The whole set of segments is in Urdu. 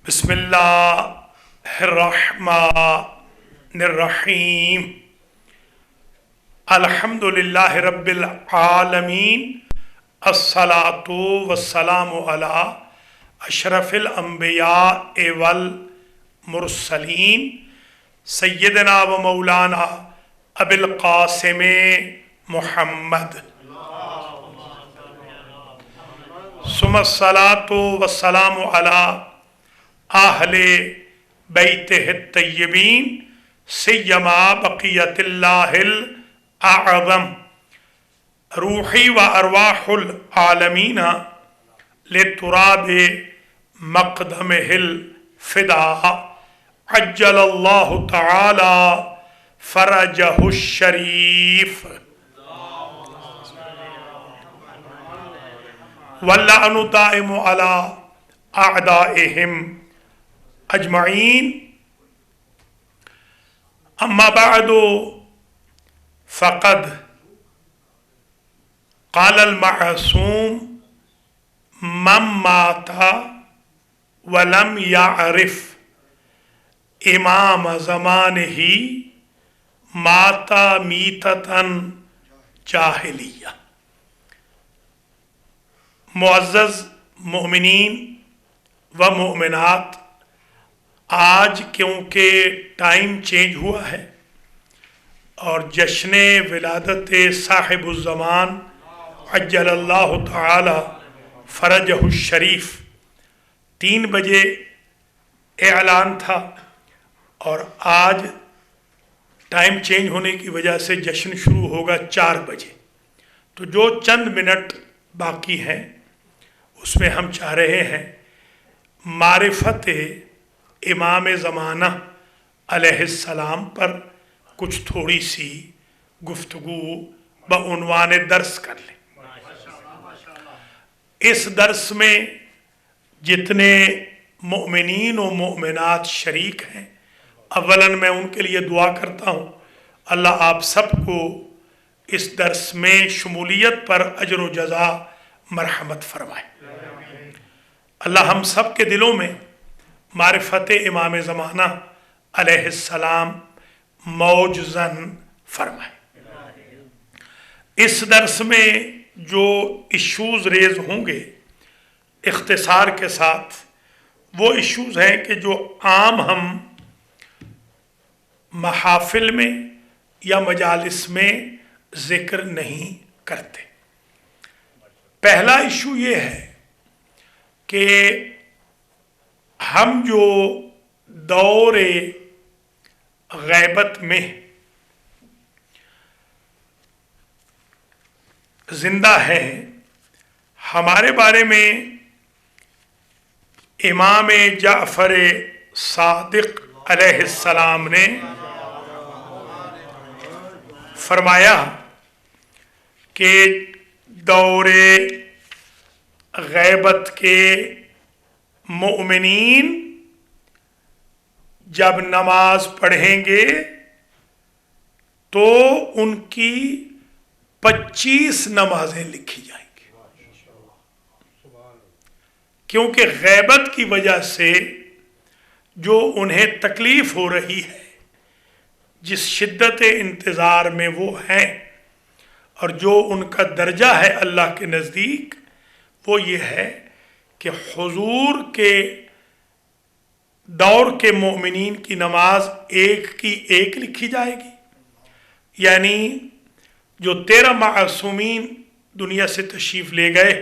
بسم اللہ الرحمن الرحیم الحمد للہ رب العالمین الصلاۃ والسلام علی اشرف الانبیاء والمرسلین سیدنا و مولانا ابی القاسم محمد ثم الصلاۃ والسلام علی اہل بیتہ الطیبین سیما بقیت اللہ الاعظم روحی و ارواح العالمین لتراب مقدمہ الفداء عجل اللہ تعالی فرجہ الشریف واللعن دائم علی اعدائہم اجمعین اما بعد فقد قال المعصوم من مات ولم يعرف امام زمانہ مات میتۃ جاہلیہ۔ معزز مومنین و مومنات، آج کیونکہ ٹائم چینج ہوا ہے اور جشن ولادت صاحب الزمان عجل اللہ تعالی فرجہ الشریف 3 بجے اعلان تھا، اور آج ٹائم چینج ہونے کی وجہ سے جشن شروع ہوگا 4 بجے۔ تو جو چند منٹ باقی ہیں اس میں ہم چاہ رہے ہیں معرفت امام زمانہ علیہ السلام پر کچھ تھوڑی سی گفتگو بعنوان درس کر لیں۔ اس درس میں جتنے مؤمنین و مؤمنات شریک ہیں، اولاً میں ان کے لیے دعا کرتا ہوں اللہ آپ سب کو اس درس میں شمولیت پر اجر و جزا مرحمت فرمائے۔ اللہ ہم سب کے دلوں میں معرفت امام زمانہ علیہ السلام موجزن فرمائے۔ اس درس میں جو ایشوز ریز ہوں گے اختصار کے ساتھ، وہ ایشوز ہیں کہ جو عام ہم محافل میں یا مجالس میں ذکر نہیں کرتے۔ پہلا ایشو یہ ہے کہ ہم جو دور غیبت میں زندہ ہیں، ہمارے بارے میں امام جعفر صادق علیہ السلام نے فرمایا کہ دور غیبت کے مؤمنین جب نماز پڑھیں گے تو ان کی 25 نمازیں لکھی جائیں گی، کیونکہ غیبت کی وجہ سے جو انہیں تکلیف ہو رہی ہے، جس شدت انتظار میں وہ ہیں، اور جو ان کا درجہ ہے اللہ کے نزدیک، وہ یہ ہے کہ حضور کے دور کے مومنین کی نماز ایک کی ایک لکھی جائے گی، یعنی جو 13 معصومین دنیا سے تشریف لے گئے،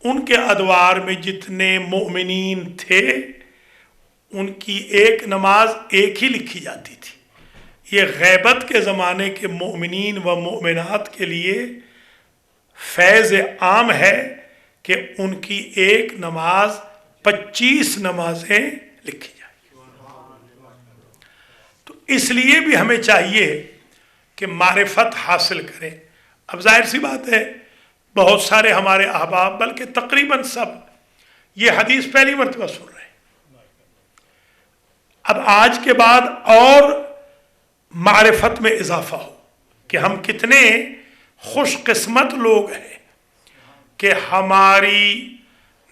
ان کے ادوار میں جتنے مومنین تھے ان کی ایک نماز ایک ہی لکھی جاتی تھی۔ یہ غیبت کے زمانے کے مومنین و مومنات کے لیے فیض عام ہے کہ ان کی ایک نماز 25 نمازیں لکھی جائیں۔ تو اس لیے بھی ہمیں چاہیے کہ معرفت حاصل کریں۔ اب ظاہر سی بات ہے بہت سارے ہمارے احباب، بلکہ تقریباً سب، یہ حدیث پہلی مرتبہ سن رہے ہیں۔ اب آج کے بعد اور معرفت میں اضافہ ہو کہ ہم کتنے خوش قسمت لوگ ہیں کہ ہماری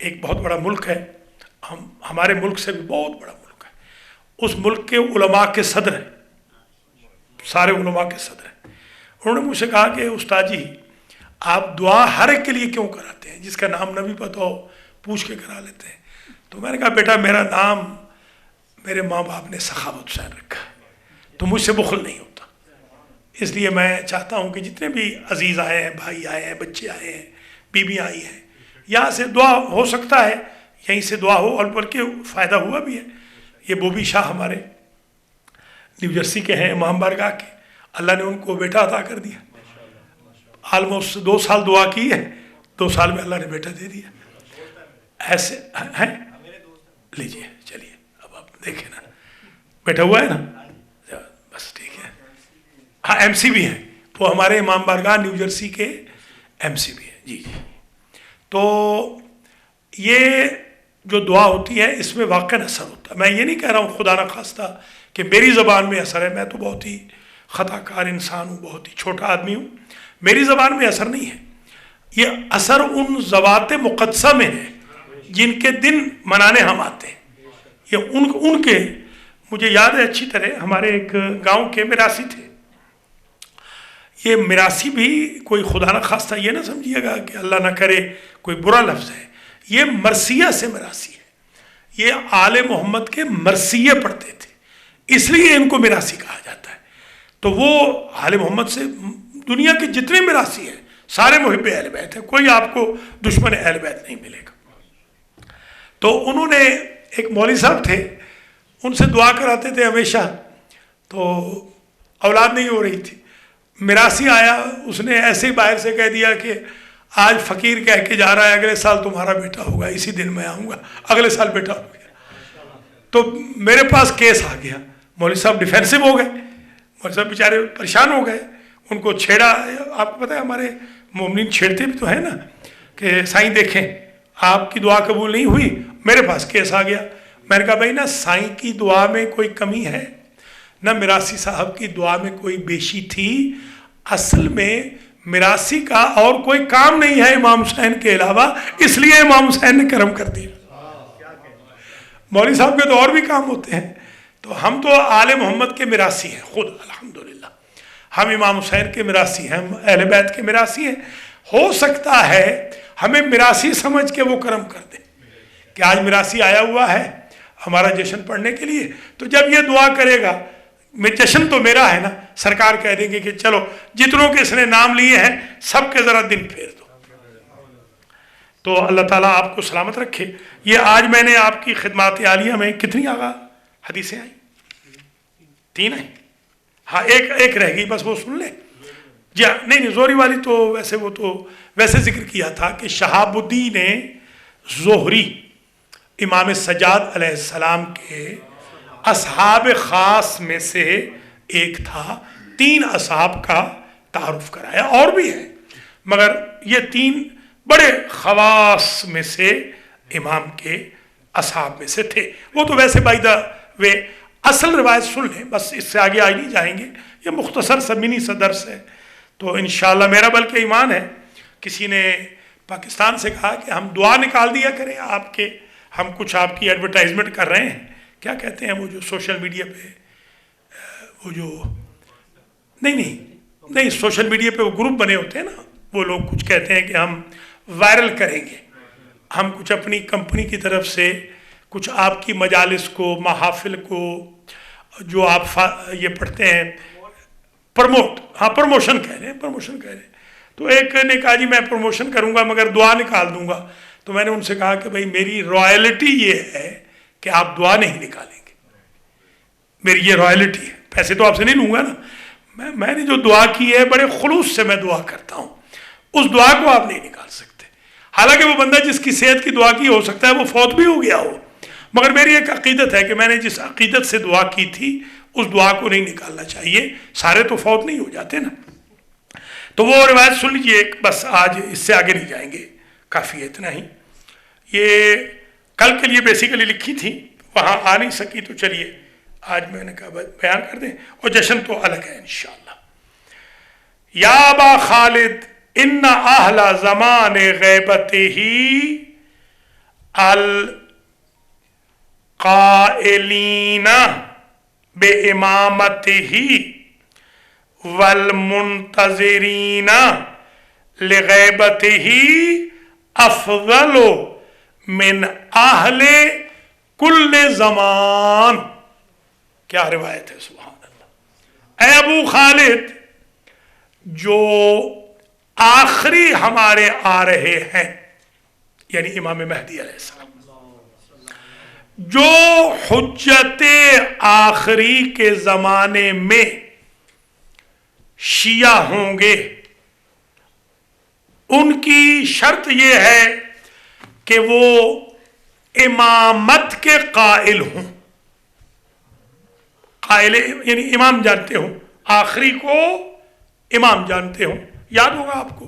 ایک بہت بڑا ملک ہے، ہمارے ملک سے بھی بہت بڑا ملک ہے، اس ملک کے علماء کے صدر ہیں، سارے علماء کے صدر ہیں. انہوں نے مجھ سے کہا کہ استاد جی آپ دعا ہر ایک کے لیے کیوں کراتے ہیں، جس کا نام نہ بھی پتہ ہو پوچھ کے کرا لیتے ہیں. تو میں نے کہا بیٹا میرا نام میرے ماں باپ نے سخاوت حسین رکھا ہے، تو مجھ سے بخل نہیں ہوتا. اس لیے میں چاہتا ہوں کہ جتنے بھی عزیز آئے ہیں، بھائی آئے ہیں، بچے آئے ہیں، بیویاں آئی ہیں، یہاں سے دعا ہو سکتا ہے، یہیں سے دعا ہو، اور بلکہ فائدہ ہوا بھی ہے. یہ بوبی شاہ ہمارے نیو جرسی کے ہیں، امام بارگاہ کے، اللہ نے ان کو بیٹا عطا کر دیا. آلموسٹ 2 سال دعا کی ہے، 2 سال میں اللہ نے بیٹا دے دیا. ایسے ہیں، لیجیے چلیے اب آپ دیکھیں نا، بیٹا ہوا ہے نا، بس ٹھیک ہے. ہاں ایم سی بھی ہیں، وہ ہمارے امام بارگاہ نیو جرسی کے ایم سی بھی ہیں. جی جی. تو یہ جو دعا ہوتی ہے اس میں واقعا اثر ہوتا ہے. میں یہ نہیں کہہ رہا ہوں خدا نہ خواستہ کہ میری زبان میں اثر ہے، میں تو بہت ہی خطا کار انسان ہوں، بہت ہی چھوٹا آدمی ہوں، میری زبان میں اثر نہیں ہے. یہ اثر ان ذوات مقدسہ میں ہے جن کے دن منانے ہم آتے ہیں. یہ ان کے، مجھے یاد ہے اچھی طرح، ہمارے ایک گاؤں کے میراثی تھے. یہ میراثی بھی کوئی خدا نہ خواستہ یہ نہ سمجھیے گا کہ اللہ نہ کرے کوئی برا لفظ ہے، یہ مرثیہ سے میراثی ہے. یہ آل محمد کے مرثیے پڑھتے تھے، اس لیے ان کو میراثی کہا جاتا ہے. تو وہ آل محمد سے دنیا کے جتنے میراثی ہیں سارے محب اہل بیت ہیں، کوئی آپ کو دشمن اہل بیت نہیں ملے گا. تو انہوں نے، ایک مولوی صاحب تھے، ان سے دعا کراتے تھے ہمیشہ، تو اولاد نہیں ہو رہی تھی. میراثی آیا، اس نے ایسے ہی باہر سے کہہ دیا کہ آج فقیر کہہ کے جا رہا ہے اگلے سال تمہارا بیٹا ہوگا، اسی دن میں آؤں گا. اگلے سال بیٹا ہو گیا. تو میرے پاس کیس آ گیا. مولوی صاحب ڈیفینسو ہو گئے، مولوی صاحب بیچارے پریشان ہو گئے. ان کو چھیڑا. آپ کو پتہ ہے ہمارے مومنین چھیڑتے بھی تو ہیں نا، کہ سائیں دیکھیں آپ کی دعا قبول نہیں ہوئی، میرے پاس کیس آ گیا. میں نے کہا بھائی نہ سائیں کی دعا میں کوئی کمی ہے، نہ میراثی صاحب کی دعا میں کوئی بیشی تھی. اصل میں میراثی کا اور کوئی کام نہیں ہے امام حسین کے علاوہ، اس لیے امام حسین نے کرم کر دیا. مولوی صاحب کے تو اور بھی کام ہوتے ہیں. تو ہم تو آل محمد کے میراثی ہیں خود الحمدللہ. ہم امام حسین کے میراثی ہیں، ہم اہل بیت کے میراثی ہیں. ہو سکتا ہے ہمیں میراثی سمجھ کے وہ کرم کر دے کہ آج میراثی آیا ہوا ہے ہمارا جشن پڑھنے کے لیے، تو جب یہ دعا کرے گا، میں جشن تو میرا ہے نا، سرکار کہہ دیں گے کہ چلو جتنوں کے اس نے نام لیے ہیں سب کے ذرا دن پھیر دو. تو اللہ تعالیٰ آپ کو سلامت رکھے. یہ آج میں نے آپ کی خدمات عالیہ میں کتنی آغا حدیثیں آئیں؟ 3 ہیں. ہاں ایک رہ گئی، بس وہ سن لیں. جی نہیں زوری والی تو ویسے وہ تو ویسے ذکر کیا تھا کہ شہاب الدین زہری امام سجاد علیہ السلام کے اصحاب خاص میں سے ایک تھا. 3 اصحاب کا تعارف کرایا، اور بھی ہے مگر یہ 3 بڑے خواص میں سے امام کے اصحاب میں سے تھے. وہ تو ویسے بائی دا وے اصل روایت سن لیں، بس اس سے آگے آج نہیں جائیں گے. یہ مختصر سا منی سا درس ہے. تو انشاءاللہ میرا بلکہ ایمان ہے، کسی نے پاکستان سے کہا کہ ہم دعا نکال دیا کریں آپ کے، ہم کچھ آپ کی ایڈورٹائزمنٹ کر رہے ہیں. کیا کہتے ہیں وہ جو سوشل میڈیا پہ وہ جو نہیں سوشل میڈیا پہ وہ گروپ بنے ہوتے ہیں نا، وہ لوگ کچھ کہتے ہیں کہ ہم وائرل کریں گے، ہم کچھ اپنی کمپنی کی طرف سے کچھ آپ کی مجالس کو، محافل کو، جو آپ یہ پڑھتے ہیں پروموٹ، ہاں پروموشن کہہ رہے ہیں. تو ایک نے کہا جی میں پروموشن کروں گا مگر دعا نکال دوں گا. تو میں نے ان سے کہا کہ بھائی میری رائلٹی یہ ہے کہ آپ دعا نہیں نکالیں گے، میری یہ رائلٹی ہے، پیسے تو آپ سے نہیں لوں گا نا. میں نے جو دعا کی ہے بڑے خلوص سے میں دعا کرتا ہوں، اس دعا کو آپ نہیں نکال سکتے. حالانکہ وہ بندہ جس کی صحت کی دعا کی ہو سکتا ہے وہ فوت بھی ہو گیا ہو، مگر میری ایک عقیدت ہے کہ میں نے جس عقیدت سے دعا کی تھی اس دعا کو نہیں نکالنا چاہیے. سارے تو فوت نہیں ہو جاتے نا. تو وہ روایت سن لیجیے ایک، بس آج اس سے آگے نہیں جائیں گے، کافی ہے اتنا ہی. یہ کل کے لیے بیسیکلی لکھی تھی، وہاں آ نہیں سکی تو چلیے آج میں نے کہا بیان کر دیں. اور جشن تو الگ ہے انشاءاللہ. یا ابا خالد ان اہل زمان غیبت ہی القائلین بإمامتہ والمنتظرین لغیبتہ افضل من اہل کل زمان. کیا روایت ہے، سبحان اللہ. اے ابو خالد، جو آخری ہمارے آ رہے ہیں، یعنی امام مہدی علیہ السلام، جو حجت آخری کے زمانے میں شیعہ ہوں گے، ان کی شرط یہ ہے کہ وہ امامت کے قائل ہوں. قائل یعنی امام جانتے ہوں، آخری کو امام جانتے ہوں. یاد ہوگا آپ کو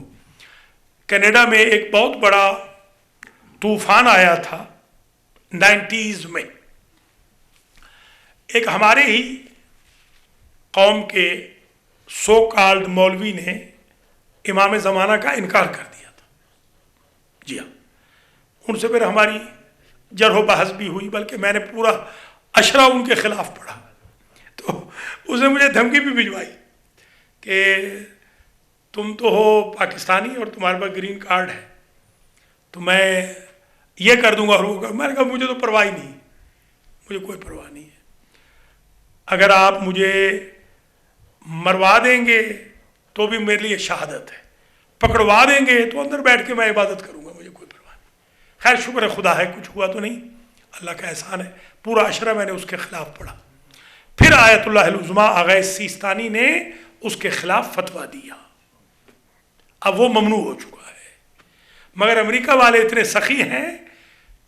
کینیڈا میں ایک بہت بڑا طوفان آیا تھا 90s میں. ایک ہمارے ہی قوم کے سو کالڈ مولوی نے امام زمانہ کا انکار کر دیا تھا. جی ہاں، ان سے پھر ہماری جرح و بحث بھی ہوئی، بلکہ میں نے پورا اشرا ان کے خلاف پڑھا. تو اس نے مجھے دھمکی بھی بھجوائی کہ تم تو ہو پاکستانی اور تمہارے پاس گرین کارڈ ہے، تو میں یہ کر دوں گا اور وہ کر. میں نے کہا مجھے تو پرواہ نہیں، مجھے کوئی پرواہ نہیں ہے. اگر آپ مجھے مروا دیں گے تو بھی میرے لیے شہادت ہے، پکڑوا دیں گے تو اندر بیٹھ کے میں عبادت کروں گا، مجھے کوئی پرواہ نہیں. خیر شکر ہے خدا ہے، کچھ ہوا تو نہیں، اللہ کا احسان ہے. پورا اشرا میں نے اس کے خلاف پڑھا. پھر آیت اللہ العظمیٰ آغا سیستانی نے اس کے خلاف فتویٰ دیا. اب وہ ممنوع ہو چکا ہے، مگر امریکہ والے اتنے سخی ہیں،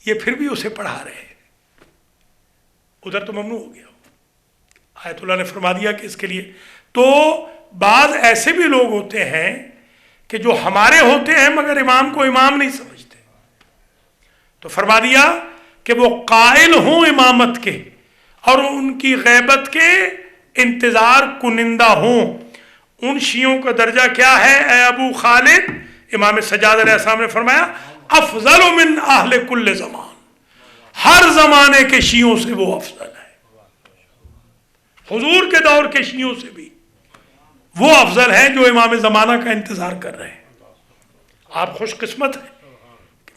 یہ پھر بھی اسے پڑھا رہے ہیں. ادھر تو ممنوع ہو گیا. آیت اللہ نے فرما دیا کہ اس کے لیے. تو بعض ایسے بھی لوگ ہوتے ہیں کہ جو ہمارے ہوتے ہیں مگر امام کو امام نہیں سمجھتے. تو فرما دیا کہ وہ قائل ہوں امامت کے اور ان کی غیبت کے انتظار کنندہ ہوں. ان شیعوں کا درجہ کیا ہے اے ابو خالد؟ امام سجاد علیہ السلام نے فرمایا افضل من اہل کل زمان. ہر زمانے کے شیعوں سے وہ افضل ہے، حضور کے دور کے شیعوں سے بھی وہ افضل ہیں جو امام زمانہ کا انتظار کر رہے ہیں. آپ خوش قسمت ہیں.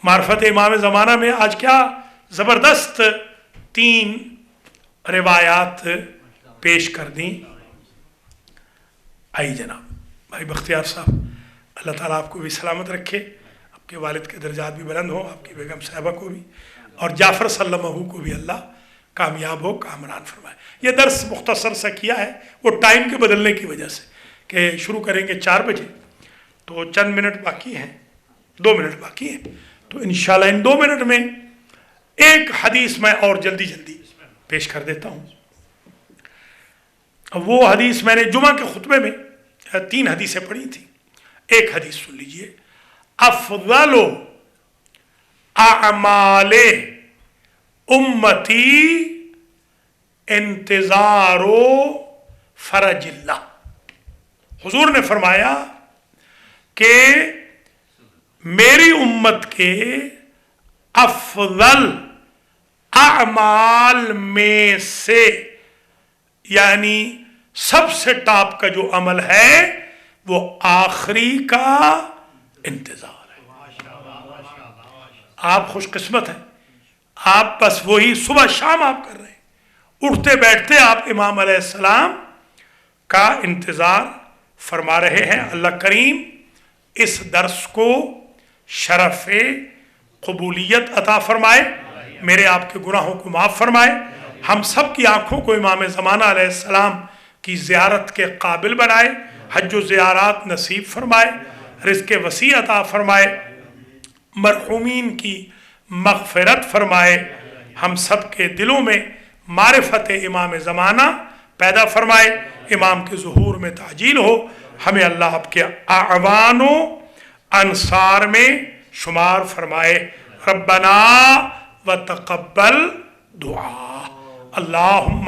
معرفت امام زمانہ میں آج کیا زبردست 3 روایات پیش کر دیں. آئی جناب بھائی بختیار صاحب، اللہ تعالیٰ آپ کو بھی سلامت رکھے، آپ کے والد کے درجات بھی بلند ہوں، آپ کی بیگم صاحبہ کو بھی، اور جعفر سلمہ کو بھی اللہ کامیاب ہو، کامران فرمائے. یہ درس مختصر سا کیا ہے، وہ ٹائم کے بدلنے کی وجہ سے کہ شروع کریں گے 4 بجے، تو چند منٹ باقی ہیں، 2 منٹ باقی ہیں. تو انشاءاللہ ان 2 منٹ میں ایک حدیث میں اور جلدی پیش کر دیتا ہوں. وہ حدیث میں نے جمعہ کے خطبے میں 3 حدیثیں پڑھی تھیں. ایک حدیث سن لیجئے. افضل اعمال امتی انتظار فرج اللہ. حضور نے فرمایا کہ میری امت کے افضل اعمال میں سے، یعنی سب سے ٹاپ کا جو عمل ہے وہ آخری کا انتظار ہے. آپ خوش قسمت ہیں، آپ بس وہی صبح شام آپ کر رہے ہیں، اٹھتے بیٹھتے آپ امام علیہ السلام کا انتظار فرما رہے ہیں. اللہ کریم اس درس کو شرف قبولیت عطا فرمائے، میرے آپ کے گناہوں کو معاف فرمائے، ہم سب کی آنکھوں کو امام زمانہ علیہ السلام کی زیارت کے قابل بنائے، حج و زیارات نصیب فرمائے، رزق وسیع عطا فرمائے، مرحومین کی مغفرت فرمائے، ہم سب کے دلوں میں معرفت امام زمانہ پیدا فرمائے، امام کے ظہور میں تعجیل ہو، ہمیں اللہ آپ کے اعوان و انصار میں شمار فرمائے. ربنا وتقبل دعا. اللہم